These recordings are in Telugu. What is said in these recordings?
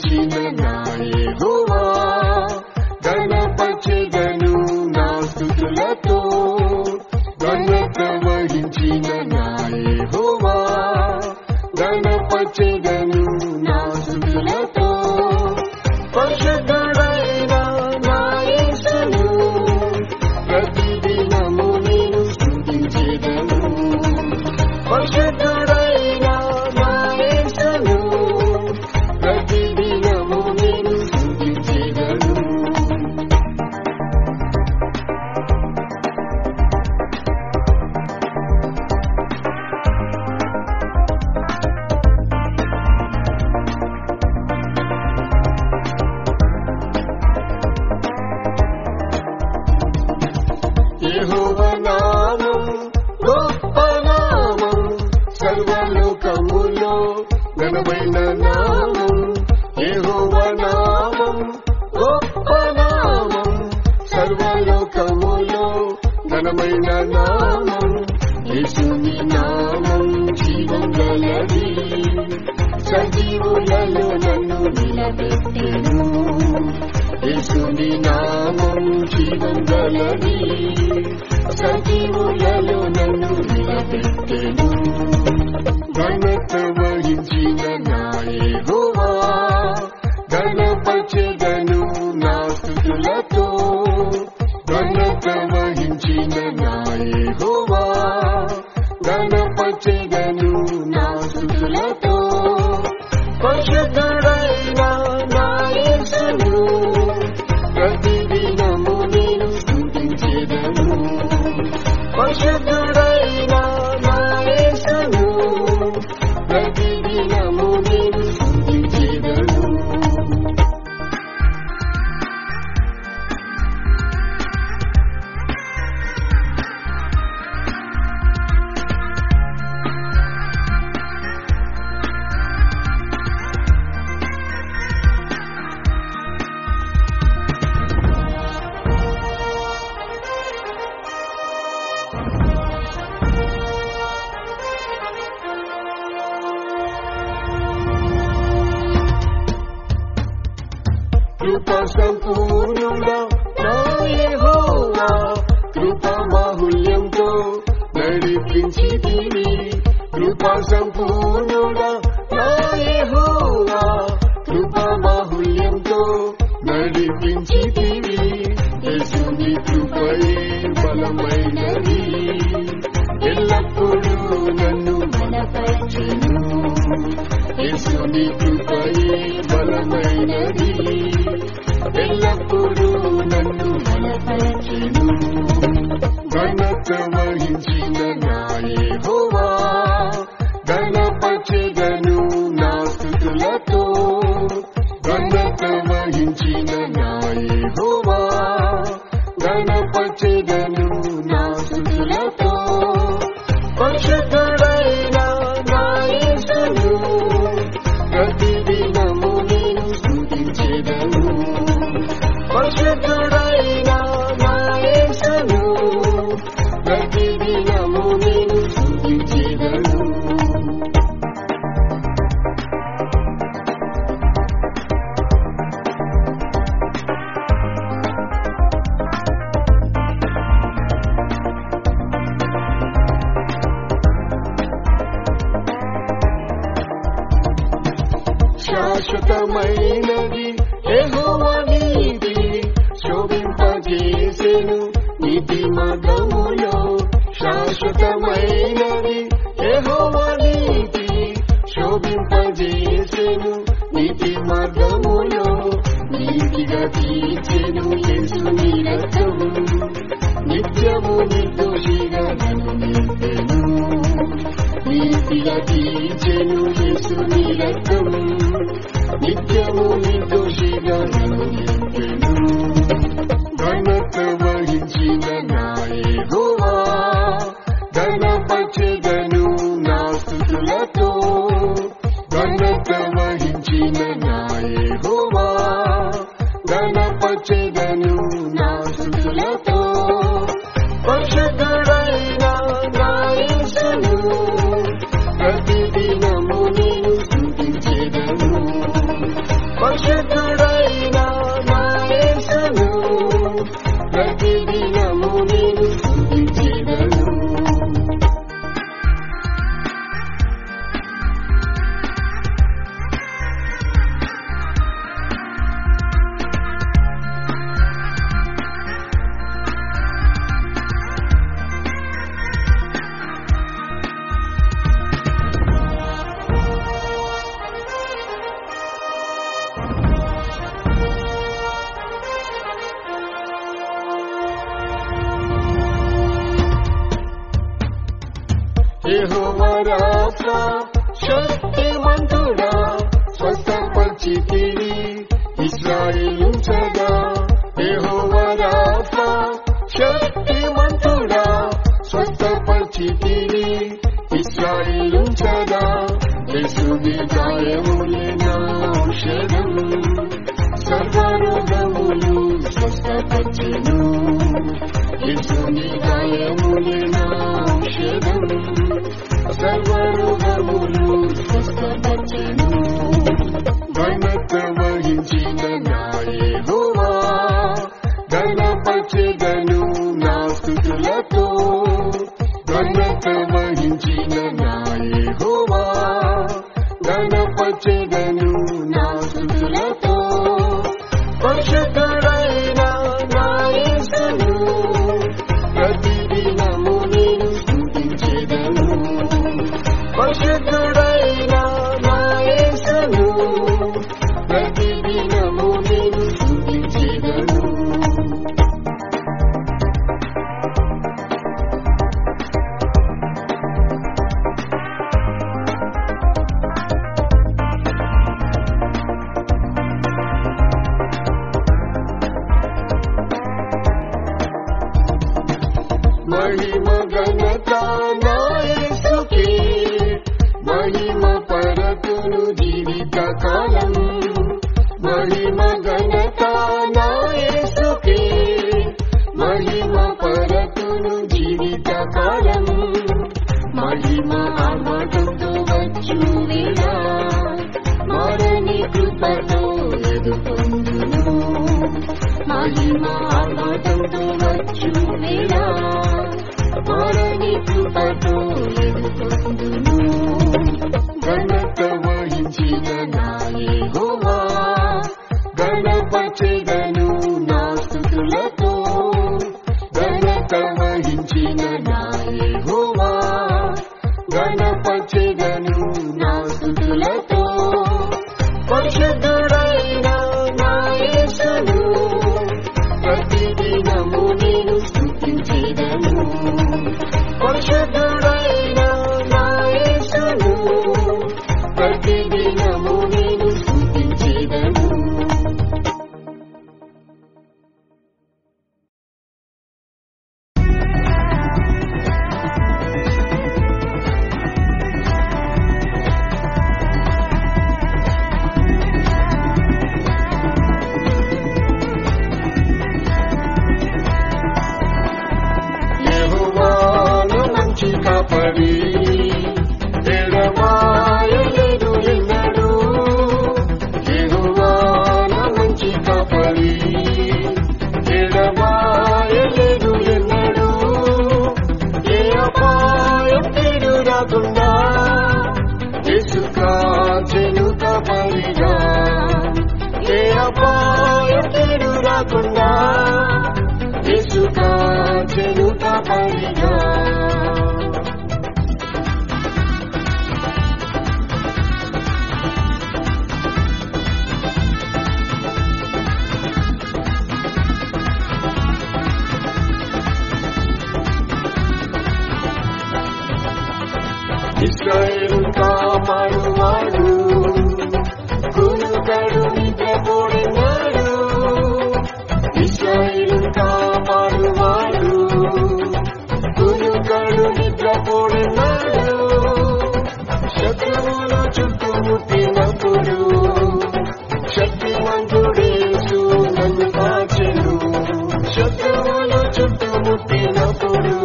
వహించిన నా యెహోవా గణపచెదను నా స్తుతులతో. ఘనత వహించిన నా యెహోవా గణపచెదను నా స్తుతులతో. పరిశుద్ధుడైన నా యేసును ప్రతిదినము నేను స్తుతించెదను. పరిశుద్ధుడైన నా యేసును ప్రతిదినము నేను స్తుతించెదను. యెహోవా నామం గొప్ప నామం, సర్వలోకములో ఘనమైన నామం. యెహోవా నామం గొప్ప నామం, సర్వలోకములో ఘనమైన నామం. యేసుని నామం జీవం గలది, సజీవులలో నన్ను నిలబెట్టెను. యేసుని నామం జీవం గలది, సజీవులలో నన్ను నిలబెట్టెను. ఘనత వహించిన నా యెహోవా గణపచెదను నా స్తుతులతో. ఘనత వహించిన నా యెహోవా గణపచెదను నా స్తుతులతో. పరిశుద్ధుడైన నా యేసును ప్రతిదినము నేను స్తుతించెదను. పరిశుద్ధుడైన నా యేసును ప్రతిదినము నేను స్తుతించెదను. కృప సంపూర్ణుడా నా యెహోవా, కృప మాహుల్యంతో నడిపించితివి. కృప సంపూర్ణుడా నా యెహోవా, కృప మాహుల్యంతో నడిపించితివి. యేసుని కృపయే బలమైనది, ఎల్లప్పుడూ నన్ను బలపరచెను. యేసుని కృపయే బలమైనది, ఎల్లప్పుడూ నన్ను బలపరచెను. ఘనత వహించిన నా యెహోవా గణపచెదను నా స్తుతులతో. ఘనత వహించిన నా యెహోవా గణపచెదను నా స్తుతులతో. పరిశుద్ధుడైన నా యేసును ప్రతిదినము నేను స్తుతించెదను. పరిశుద్ధుడైన నా యేసును ప్రతిదినము నేను స్తుతించెదను. శాశ్వతమైనది యెహోవా నీతి, శోభింపజేసెను నీతి మార్గములో. శాశ్వతమైనది యెహోవా నీతి, శోభింపజేసెను నీతి మార్గములో. నీతిగా తీర్చెను యేసుని రక్తం, నిత్యము నిర్దోషిగా నన్ను నింపెను. నీతిగా తీర్చెను యేసుని రక్తం, నిత్యము నిర్దోషిగా నన్ను నింపెను. ఘనత వహించిన నా యెహోవా గణపచెదను నా స్తుతులతో. ఘనత వహించిన నా యెహోవా గణపచెదను నా స్తుతులతో. పరిశుద్ధుడైన నా యేసును ప్రతిదినము నేను స్తుతించెదను. యెహోవా రాఫా శక్తిమంతుడా స్వస్థపరిచితివి ఇశ్రాయేలుంచగా. యెహోవా రాఫా శక్తిమంతుడా స్వస్థపరిచితివి ఇశ్రాయేలుంచగా. యేసుని గాయములే నా ఔషధం సర్వరోగములు స్వస్థపరిచెను. యేసుని గాయములే నా ఔషధం సర్వరోగములు స్వస్థపరిచెను. ఘనత వహించిన నా యెహోవా ఘనపరచెదను నా స్తుతులతో. ఘనత వహించిన నా యెహోవా ఘనపరచెదను నా స్తుతులతో. పరిశుద్ధుడైన నా యేసును ప్రతిదినము నేను స్తుతించెదను. పరిశుద్ధుడైన నా యేసును ప్రతిదినము నేను స్తుతించెదను. మహిమ ఘనత నా యేసుకే మహిమ పరతును జీవిత కాలం. మహిమ ఘనత నా యేసుకే మహిమ పరతును జీవిత కాలం. మహిమ ఆర్భటంతో వచ్చు వేళ మారని కృపతో ఎదుర్కొందును. మహిమ ఆర్భటంతో వచ్చు వేళ మారని కృపతో ఎదుర్కొందును. ఘనత వహించిన నా యెహోవా ఘనపరచెదను నా స్తుతులతో. ఘనత వహించిన నా యెహోవా ఘనపరచెదను నా స్తుతులతో. పరిశుద్ధుడైన నా యేసును ప్రతిదినము నేను స్తుతించెదను. పరిశుద్ధుడైన నా యేసును ప్రతిదినము నేను స్తుతించెదను. యెహోవాను మంచి కాపరి ఎడబాయలేదు ఎన్నడూ. యెహోవాను మంచి కాపరి ఎడబాయలేదు ఎన్నడూ. ఏ అపాయం కీడు రాకుండా యేసు కాచెను కాపరిగా. ఏ అపాయం కీడు రాకుండా యేసు కాచెను కాపరిగా. ఇశ్రాయేలు కాపాడువాడు కునుకడు నిద్రపోడినాడు. ఇశ్రాయేలు కాపాడువాడు కునుకడు నిద్రపోడినాడు. శత్రువులు చుట్టుముట్టినప్పుడు శక్తిమంతుడేసు నన్ను కాచెను. శత్రువులు చుట్టుముట్టినప్పుడు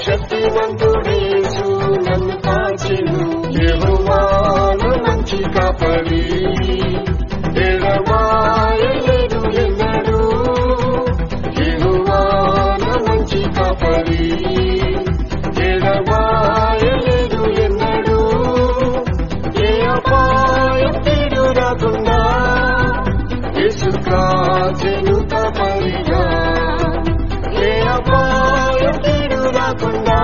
శక్తిమంతుడేసు నన్ను కాచెను. యెహోవాను మంచి కాపరి ఎడబాయలేదు ఎన్నడూ. యెహోవాను మంచి కాపరి ఎడబాయలేదు ఎన్నడూ. ఏ అపాయం కీడు రాకుండా యేసు కాచెను కాపరిగా. ఏ అపాయం కీడు రాకుండా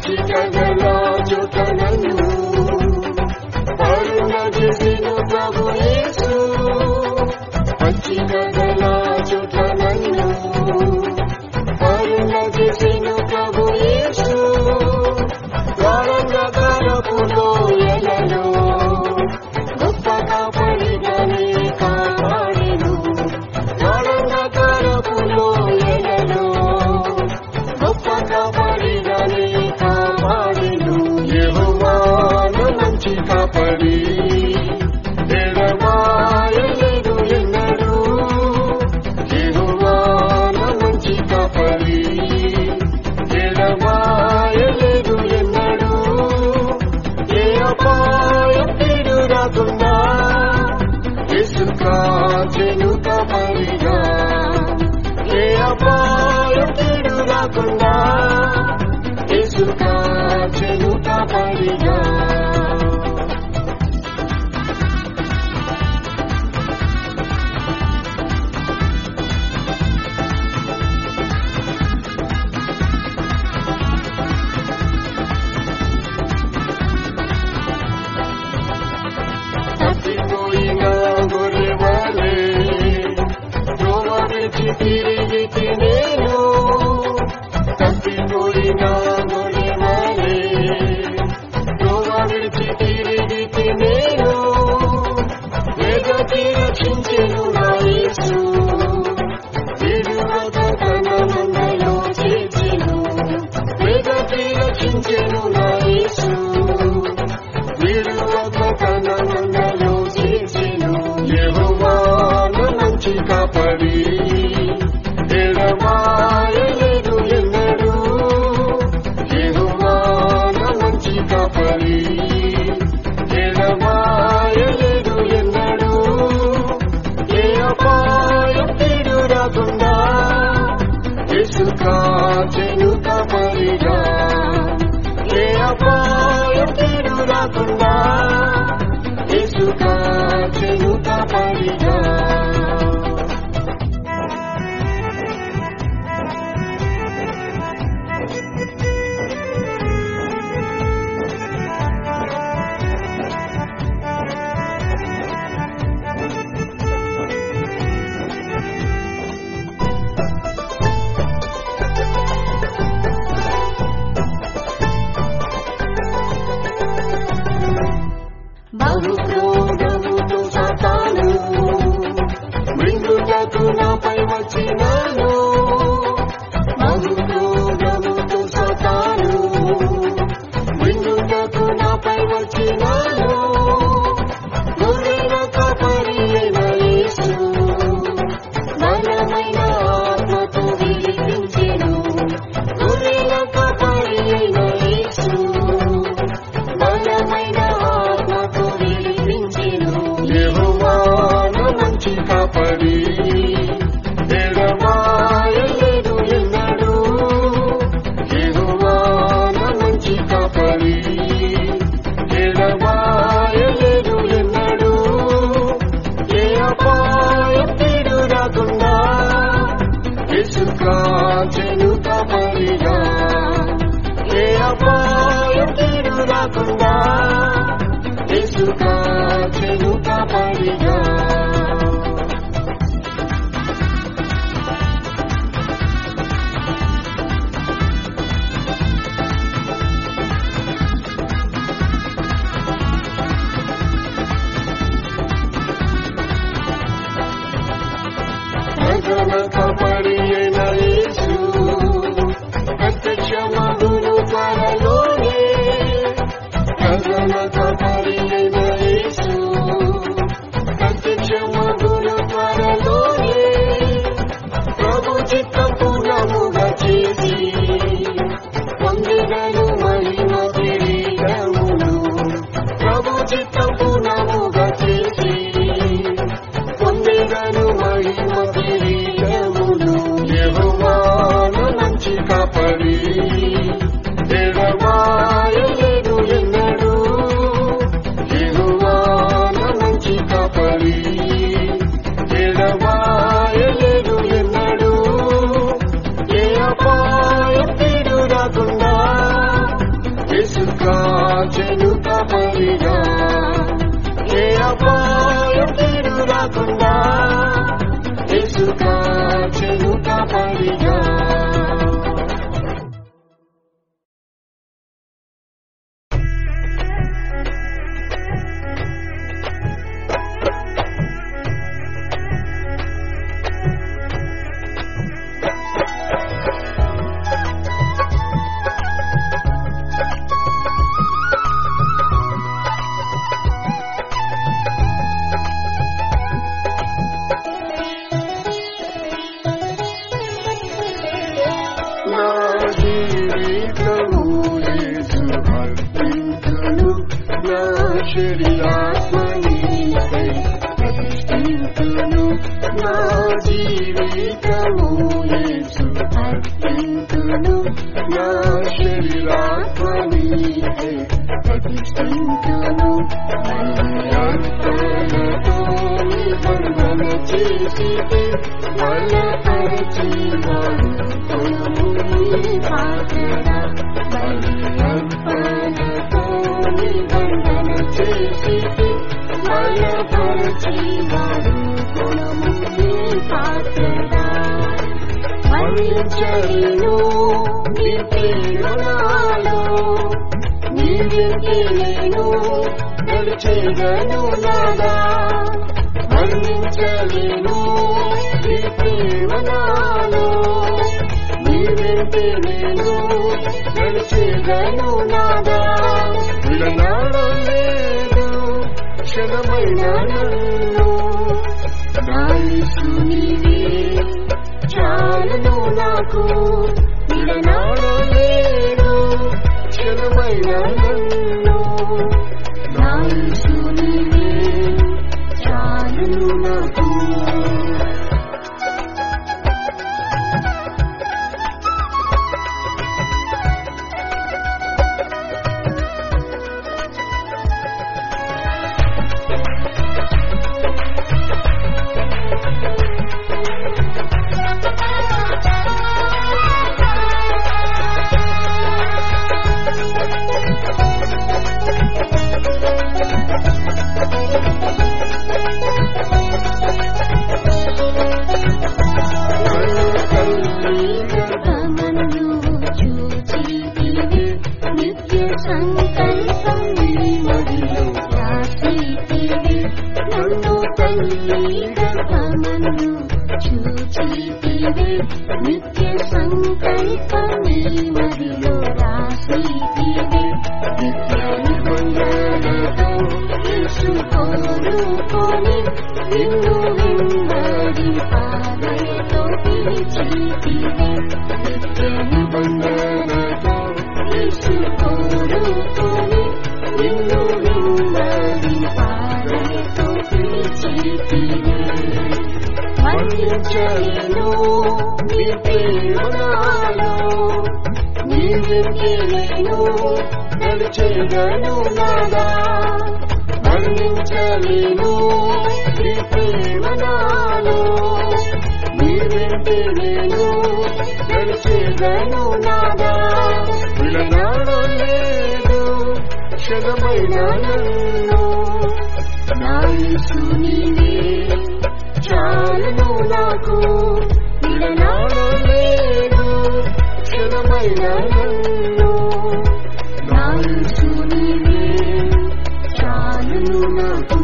పచ్చిక గల చోట నన్ను పరుణ చేసెను ప్రభు యేసు. పచ్చిక గల చోట నన్ను పరుణ చేసెను ప్రభు యేసు. గాఢంధకారపు లోయలలో గొప్ప కాపరిగానే కాపాడెను. గాఢంధకారపు లోయలలో గొప్ప కాపరిగానే కాపాడెను. యెహోవా నా మంచి కాపరి, ఎడబాయలేదు ఎన్నడూ. యెహోవా నా మంచి కాపరి, ఎడబాయలేదు ఎన్నడూ. ఏ అపాయం కీడు రాకుండా యేసు కాచెను కాపరిగా. ఏ అపాయం కీడు రాకుండా యేసు కాచెను కాపరిగా. తప్పిపోయిన గొర్రెవలే త్రోవ విడిచి తిరిగితి నేను. తప్పిపోయిన గొర్రెవలే త్రోవ విడిచి తిరిగితి నేను. వెదకి రక్షించెను నా యేసు, విడువక తన మందలో చేర్చెను. వెదకి రక్షించెను నా యేసు, విడువక తన మందలో చేర్చెను. యెహోవా నా మంచి కాపరి, ఎడబాయలేదు ఎన్నడూ. యెహోవా నా మంచి కాపరి, ఎడబాయలేదు ఎన్నడూ. ఏ అపాయం కీడు రాకుండా యేసు కాచెను కాపరిగా. ఏ అపాయం కీడు రాకుండా యేసు కాచెను కాపరిగా. బహుక్రోధముతో సాతాను మృంగుటకు నాపై వచ్చినాను. బహుక్రోధముతో సాతాను మృంగుటకు నాపై వచ్చినాను. గొర్రెల కాపరి అయిన యేసు బలమైన ఆత్మతో విడిపించెను. గొర్రెల కాపరి అయిన యేసు బలమైన ఆత్మతో విడిపించెను. యెహోవా నా మంచి కాపరి, ఎడబాయలేదు ఎన్నడూ. యెహోవా నా మంచి కాపరి, ఎడబాయలేదు ఎన్నడూ. ఏ అపాయం కీడు రాకుండా యేసు కాచెను కాపరిగా. ఏ అపాయం కీడు రాకుండా యేసు కాచెను కాపరిగా. ప్రజల కాపరి అయిన యేసు ప్రత్యక్షమగును శరీరాత్మ నీకై ప్రతిష్ఠింతును నా జీవితము యేసు అర్పింతును నా శరీరాత్మ నీకై ప్రతిష్ఠింతును బలియర్పణతో నిబంధన చేసి బలపరచి వాడు కొలువు నీ పాత్ర బలియర్పణతో నిబంధన చేసి బలపరచి వాడు కొలువు నీ పాత్ర మరించను నీ ప్రేమలో నీవింటి నేను నడిచేదను నాదా వర్ణించలేను నీ ప్రేమలో నీవింటి నేను నడిచేదను నాదా విడనాడలేదు క్షణమైన నన్ను నా యేసు నీవే చాలును నాకు విడనాడలేదు క్షణమైన నన్ను నా యేసు నీవే చాలును నాకు నిత్య సంకల్పమే మదిలో రాసితివే నిత్య నిబంధనతో యేసు కోరుకొని నిన్ను వెంబడింపాలతో పిలిచితివే నిత్య నిబంధనతో యేసు కోరుకొని నిన్ను వెంబడింపాలతో పిలిచితివే మరించలేను నీ ప్రేమలో నీవింటి నేను నడిచేదను నాదా వర్ణించలేను నీ ప్రేమలో నీవింటి నేను నడిచేదను నాదా విడనాడలేదు క్షణమైన నన్ను నా యేసు నీవే చాలును నాకు విడనాడలేదు క్షణమైన నన్ను నా యేసు నీవే చాలును నాకు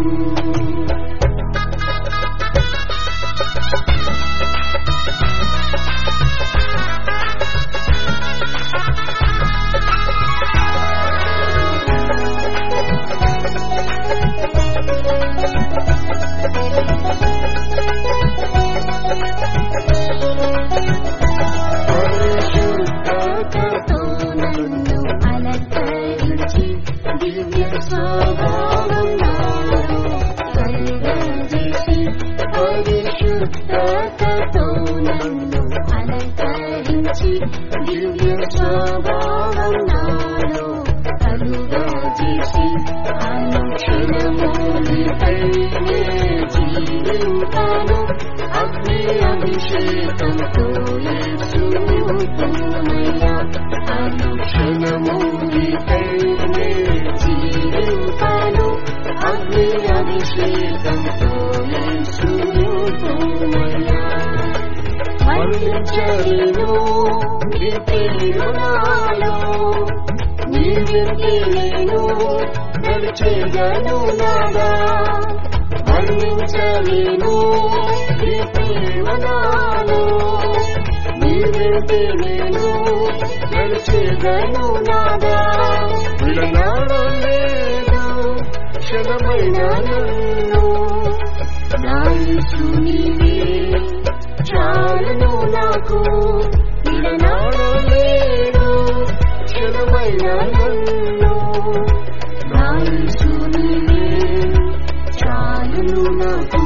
పరిశుద్ధతతో నన్ను అలంకరించి దివ్య స్వభావం నాలో కలుగజేసి పరిశుద్ధతతో నన్ను అలంకరించి దివ్య స్వభావం నాలో కలుగజేసి అనుక్షణము నీపై జీవింపను అగ్ని అభిషేకంతో యేసును పూనయ్యా అనుక్షణము నీపై జీవింపను అగ్ని అభిషేకంతో యేసును పూనయ్యా మరించలేను నీ ప్రేమలో నీవింటి నేను నడిచేదను నాదా వర్ణించలేను నీ ప్రేమలో నీవింటి నేను నడిచేదను నాదా విడనాడలేదు క్షణమైన నన్ను నా యేసు నీవే చాలును నాకు విడనాడలేదు క్షణమైన నన్ను నా యేసు నీవే చాలును నాకు.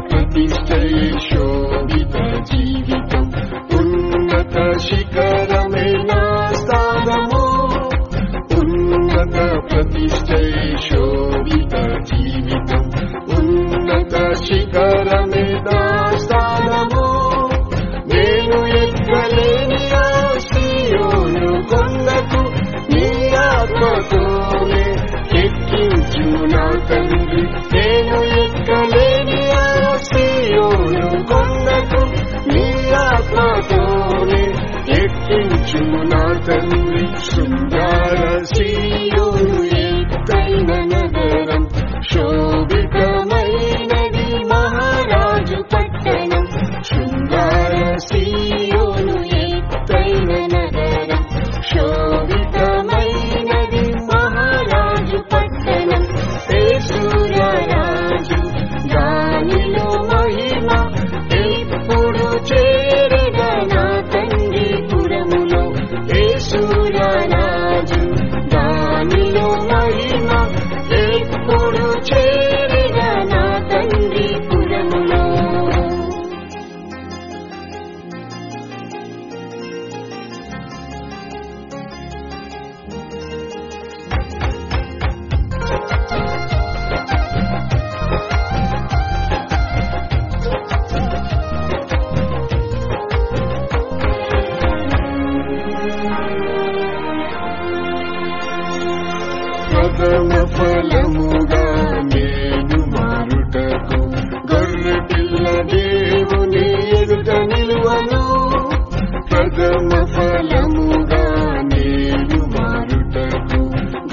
ప్రతిష్టయే శోభిత జీవితం. ఉన్నత శిఖరమే నా స్థానము. ఉన్నత ప్రతిష్టయే శోభిత జీవితం. ఉన్నత శిఖరమే నా స్థానము. నేను ఎక్కలేని ఆ సీయోను కొండకు నీ ఆత్మతోనే ఎక్కించు నా తండ్రి. నేను ఎక్కలేని ఆ సీయోను కొండకు నీ ఆత్మతోనే ఎక్కించు నా తండ్రి. శృంగార సీయోను ఎత్తైన నగరం, శోభితమైనది మహారాజు పట్టణం. శృంగార సీయోను ఎత్తైన నగరం, శోభితమైనది మహారాజు పట్టణం. యేసురాజు దానిలో మహిమ ఎప్పుడు చేరగ నా తండ్రి పురములో. యేసురాజు దానిలో మహిమ ఎప్పుడు చేరగ నా తండ్రి పురములో. ప్రథమ ఫలముగా నేను మారుటకు గొర్రె పిల్ల దేవుని ఎదుట నిలువను. ప్రథమ ఫలముగా నేను మారుటకు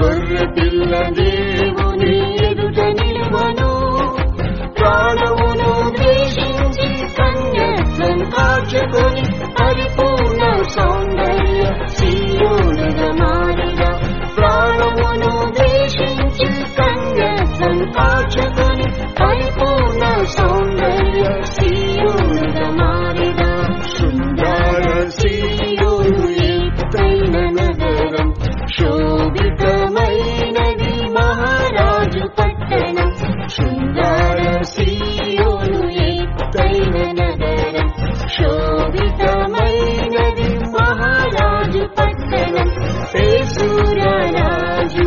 గొర్రె పిల్ల దేవుని ఎదుట నిలువను. ప్రాణమును ద్వేషించి కన్యత్వం కాచుకొని పరిపూర్ణ సౌందర్య సీయోనుగా మారిన. ప్రాణమును ద్వేషించి కన్యత్వం కాచుకొని పరిపూర్ణ సౌందర్య సీయోనుగా మారిన. శృంగార సీయోను ఎత్తైన నగరం, శోభితమైనది మహారాజు పట్టణం. శృంగార సీయోను ఎత్తైన నగరం, శోభితమైనది మహారాజు పట్టణం. యేసురాజు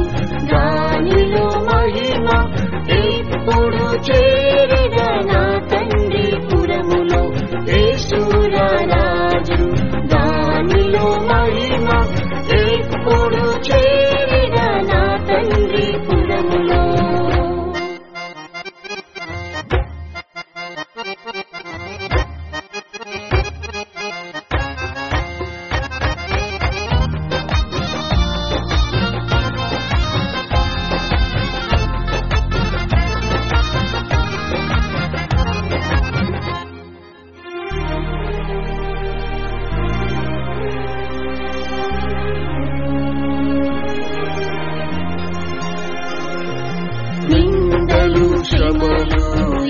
దానిలో మహిమ ఎప్పుడు చేరగ నా తండ్రి పురములో. యేసురాజు దానిలో మహిమ ఎప్పుడు చేరగ నా తండ్రి పురములో. నిందలు శ్రమలు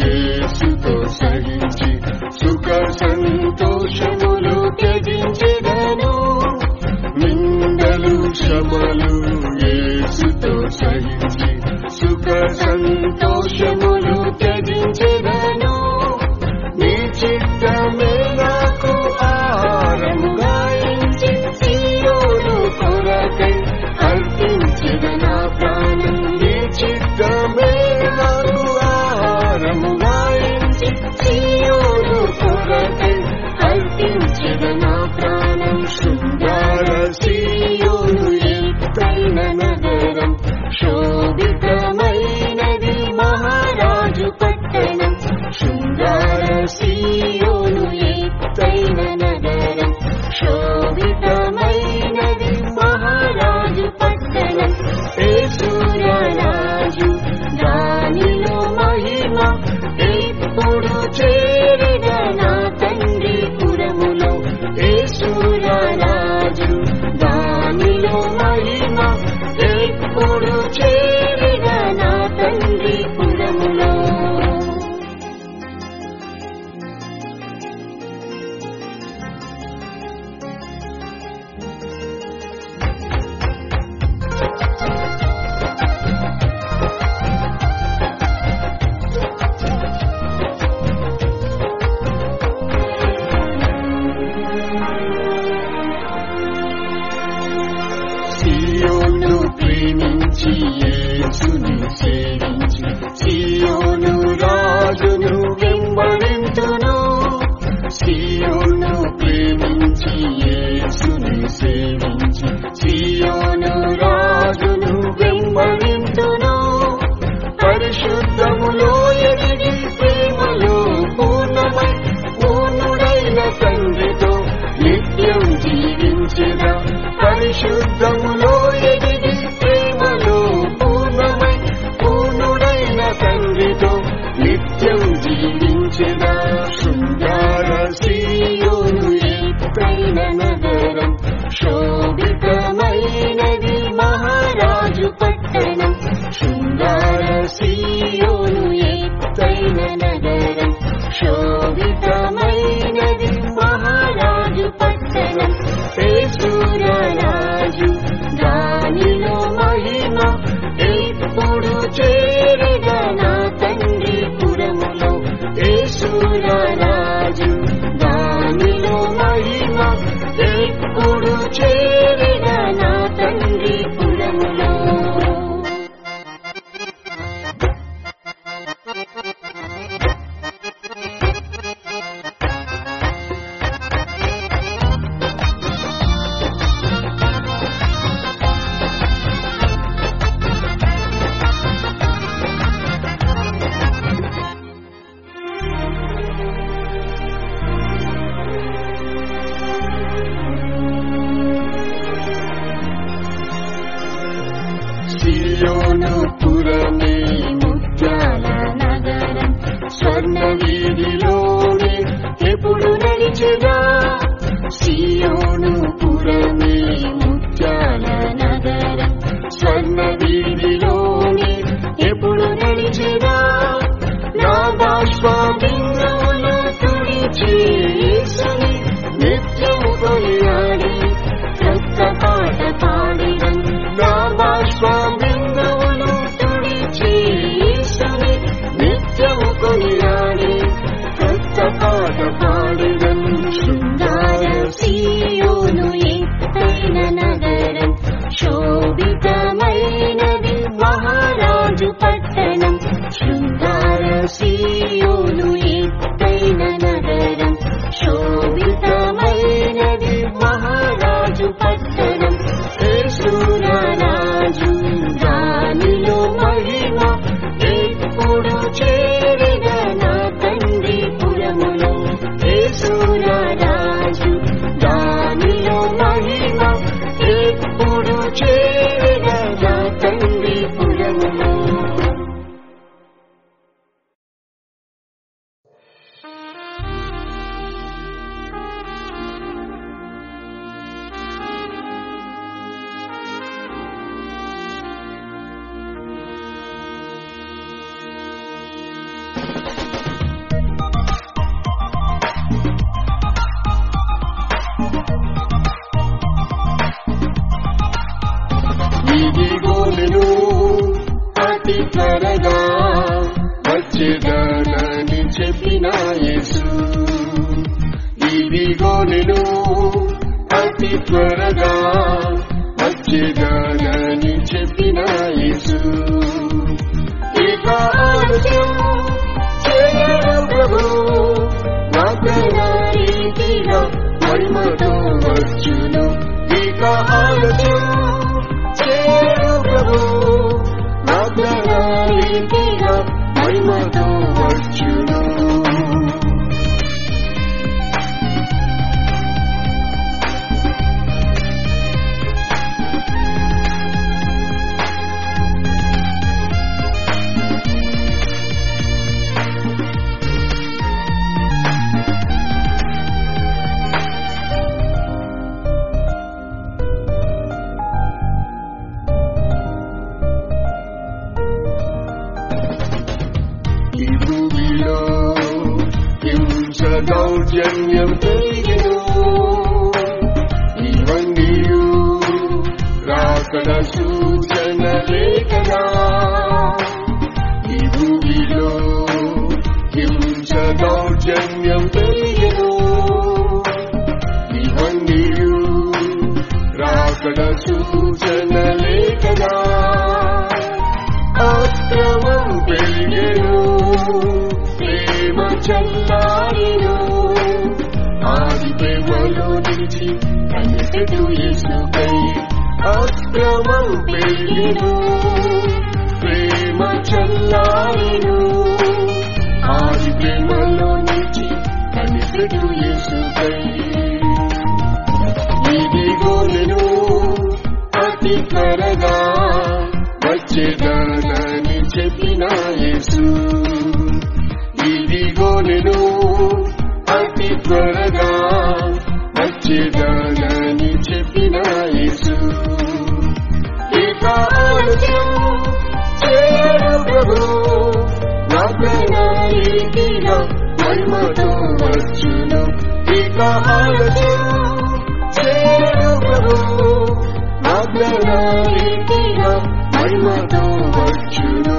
యేసుతో సహించి సుఖ సంతోషములు త్యజించెదను. నిందలు శ్రమలు యేసుతో సహించి సుఖ సంతోషములు త్యజించెదను. నీ చిత్తమే నాకు ఆహారముగా ఎంచి సీయోను కొరకై అర్పించెద నా ప్రాణం. నీ చిత్తమే నాకు ఆహారముగా ఎంచి సీయోను కొరకై అర్పించెద నా ప్రాణం. శృంగార సీయోను ఎత్తైన నగరం, శోభితమైనది మహారాజు పట్టణం. శృంగార సీయోను ఎత్తైన నగరం, శోభితమైనది మహారాజు పట్టణం. యేసురాజు దానిలో మహిమ ఎప్పుడు చేరగ నా తండ్రి పురములో. యేసురాజు దానిలో మహిమ ఎప్పుడు చేరగ నా తండ్రి పురములో. పరిశుద్ధములో ఎదిగి ప్రేమలో పూర్ణమై పూర్ణుడైన తండ్రితో నిత్యం జీవించెదా. పరిశుద్ధములో ఎదిగి ప్రేమలో పూర్ణమై పూర్ణుడైన తండ్రితో నిత్యం జీవించెదా. శృంగార సీయోను ఎత్తైన నగరం, శోభితమైనది మహారాజు పట్టణం. శృంగార సీయోను ఎత్తైన నగరం, శోభితమైనది మహారాజు పట్టణం. యేసురాజు దానిలో మహిమ ఎప్పుడు చేరగా నా తండ్రి పురములో. యేసురాజు దానిలో మహిమ ఎప్పుడు చేరగా నా తండ్రి పురములో. సియోను పురమే ముత్యాల నగరం, స్వర్ణ వీధిలోనే ఎప్పుడు నడిచెదా. సియోను పురమే ముత్యాల నగరం, స్వర్ణ వీధిలోనే ఎప్పుడు నడిచెదా. నా బాష్పబిందువులు తుడిచి యేసుని నిత్యము కొనియాడి క్రొత్త పాట పాడిడం. నా బాష్పబిందువులు తుడిచి యేసుని నిత్యము కొనియాడి క్రొత్త పాట పాడిడం. శృంగార సీయోను ఎత్తైన నగరం, శోభితమైనది మహారాజు పట్టణం. శృంగార సీయోను ఎత్తైన నగరం, శోభితమైనది మహారాజు పట్టణం. యేసురాజు దానిలో మహిమ ఎప్పుడు చేరగా నా తండ్రి పురములో. యేసురాజు దానిలో మహిమ ఎప్పుడు చేరగా నా తండ్రి పురములో. ఇదిగోనెను అతి త్వరగా వచ్చేదనని చెప్పిన యేసు. ఇదిగోనెను అతి త్వరగా వచ్చేదనని చెప్పిన యేసు. ఇక ఆలస్యం చేయడు ప్రభు, వాగ్దాన రీతిగా మహిమతో వచ్చును. ఇక ఆలస్యం చేయడు ప్రభు, వాగ్దాన రీతిగా మహిమతో వచ్చును. దౌర్జన్యం పెరిగెను, ఇవన్నీయు రాకడ సూచనలే కదా. ఈ భూమిలో హింస దౌర్జన్యం పెరిగెను, ఇవన్నీయు రాకడ సూచనలే కదా. అక్రమం పెరిగెను, ప్రేమ చల్లారెను, ఆది ప్రేమలో నిలిచి కనిపెట్టు యేసుకై. అక్రమం పెరిగెను, ప్రేమ చల్లారెను, త్వరగా వచ్చేదానని చెప్పిన యేసు ఇక ఆలస్యం చేయడు ప్రభు వాగ్దాన రీతిగా మహిమతో వచ్చును ఇక ఆలస్యం చేయడు ప్రభు వాగ్దాన రీతిగా మహిమతో వచ్చును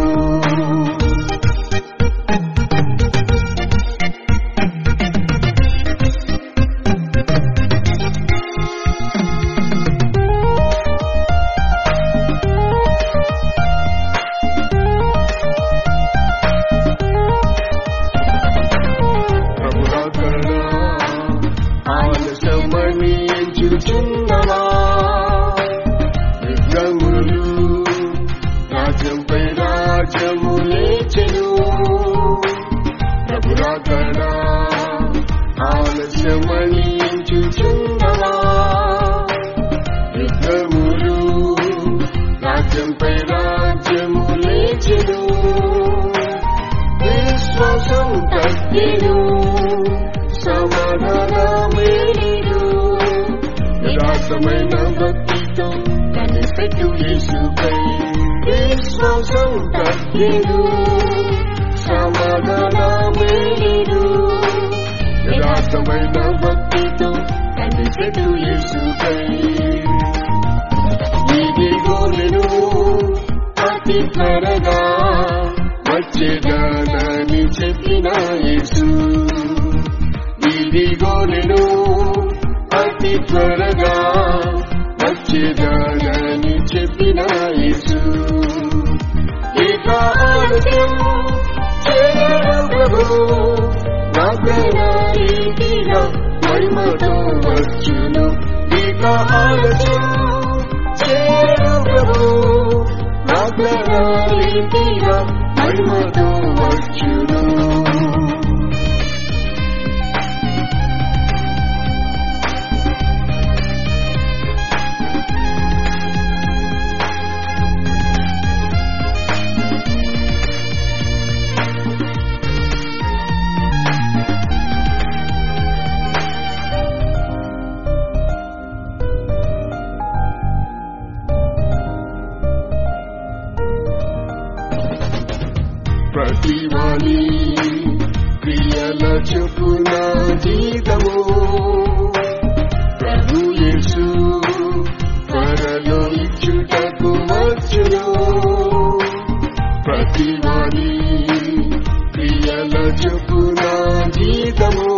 విగ్రహములు రాజ్యంపై రాజ్యము లేచెను ప్రభు రాకడ ఆలస్యమని ఎంచుచున్నవా విగ్రహములు రాజ్యంపై రాజ్యము లేచెను విశ్వాసం తగ్గెను సమాధానమేను నిరాశమైన భక్తితో కనిపెట్టు యేసుపై విశ్వాసం తగ్గెను సమాధానమేను నిరాశమైన భక్తితో కనిపెట్టు యేసుపై ఇదిగో నేను అతి త్వరగా వచ్చేదానని చెప్పిన యేసు ఇదిగో నేను అతి త్వరగా వచ్చేదానని చెప్పిన యేసు ఇక ఆలస్యం చేయడు ప్రభు వాగ్దాన రీతిగా మహిమతో వచ్చును ఇక ఆలస్యం చేయడు ప్రభు వాగ్దాన రీతిగా మహిమతో వచ్చును ప్రతివాని క్రియల చొప్పున జీతము ప్రభు యేసు త్వరలో ఇచ్చుటకు వచ్చును ప్రతివాని క్రియల చొప్పున జీతము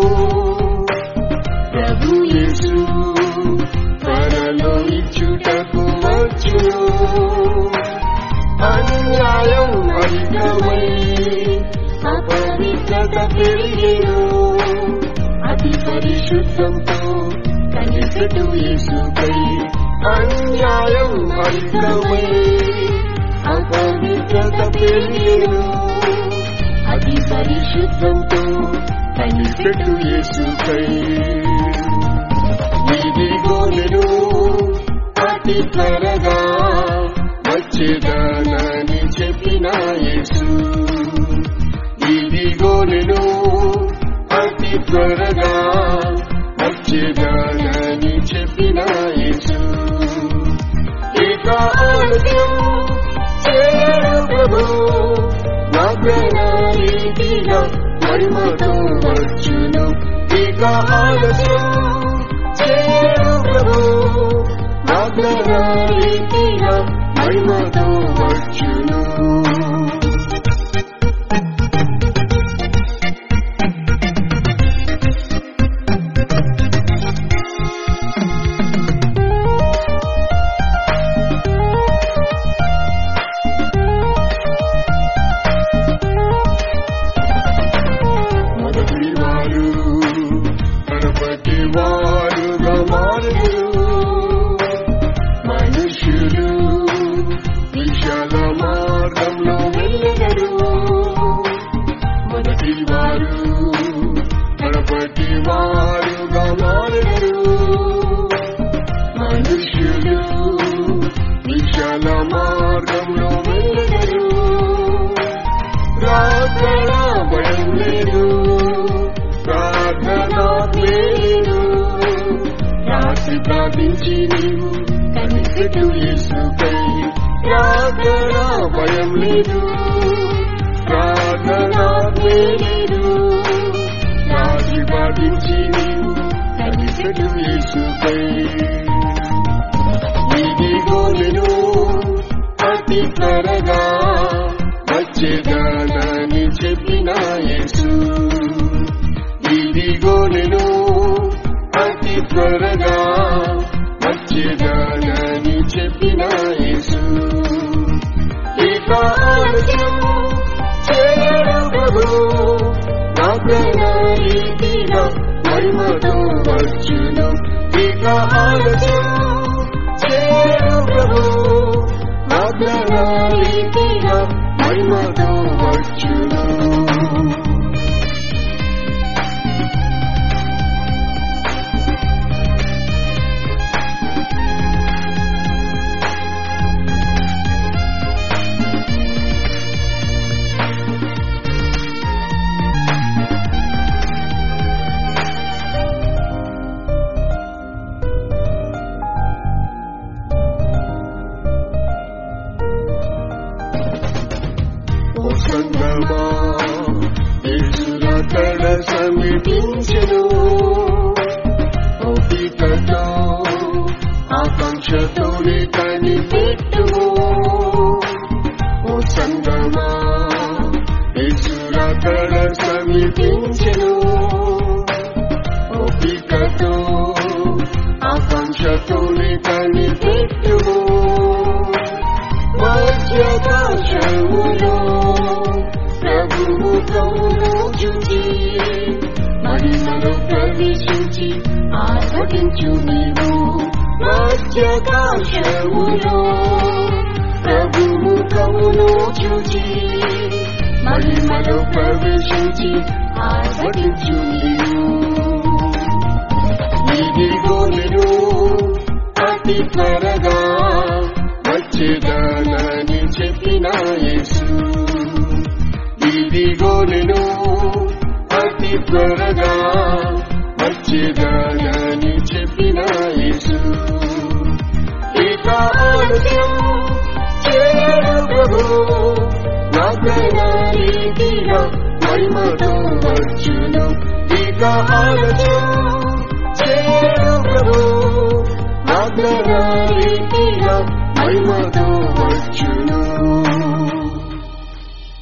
ప్రభు యేసు త్వరలో ఇచ్చుటకు వచ్చును అన్యాయం అధికమై అపవిత్రత పెరిగెను అతి పరిశుద్ధంతో కనిపెట్టు యేసుపై అన్యాయం అధికమై అపవిత్రత పెరిగెను అతి పరిశుద్ధంతో కనిపెట్టు యేసుపై ఇదిగో నేను అతి త్వరగా వచ్చేదానని చెప్పిన యేసు ఇదిగో నేను అతి త్వరగా వచ్చేదానని చెప్పిన యేసు ఇక ఆలస్యం చేయడు ప్రభు వాగ్దాన రీతిగా మహిమతో వచ్చును ఇక ఆలస్యం చేయడు ప్రభు వాగ్దాన రీతిగా మహిమతో వచ్చును మొదటి వారు గణపతి వారుగా మారును మనుషులు విశాలమా రాజు ప్రార్థించి నీవు కనిపెట్టు యేసుకై ప్రార్థన భయం లేదు ప్రార్థన లేదు రాజు ప్రార్థించి నీవు కనిపెట్టు యేసుకై ఇదిగో నేను అతి త్వరగా వచ్చేదానని చెప్పిన యేసు ఇదిగో నేను అతి త్వరగా వచ్చేదానని చెప్పిన యేసు ఇక ఆలస్యం చేయడు ప్రభు నా రీతిగా మహిమతో వచ్చును ఇక ఆలస్యం చేయడు ప్రభు నా రీతిగా మహిమతో వచ్చును సంగమా యేసురకడ సమీపించెను ఓపికతో ఆకాంక్షతోనే కనిపెట్టుము ఓ సంగమా యేసురకడ సమీపించెను ఓపికతో ఆకాంక్షతోనే కనిపెట్టుము మధ్యాకాశములో ప్రభుముఖమును చూచి మహిమలో ప్రవేశించి ఆస్వాదించు నీవు మధ్యాకాశములో ప్రభుముఖమును చూచి మహిమలో ప్రవేశించి ఆస్వాదించు నీవు ఇదిగో నేను అతి త్వరగా వచ్చేదానని చెప్పిన యేసు ఇదిగో నేను అతి త్వరగా వచ్చేదానని చెప్పిన యేసు ఇక ఆలస్యం చేయడు ప్రభు నా రీతిగా మహిమతో వచ్చును ఇక ఆలస్యం చేయడు ప్రభు నా రీతిగా మహిమతో వచ్చును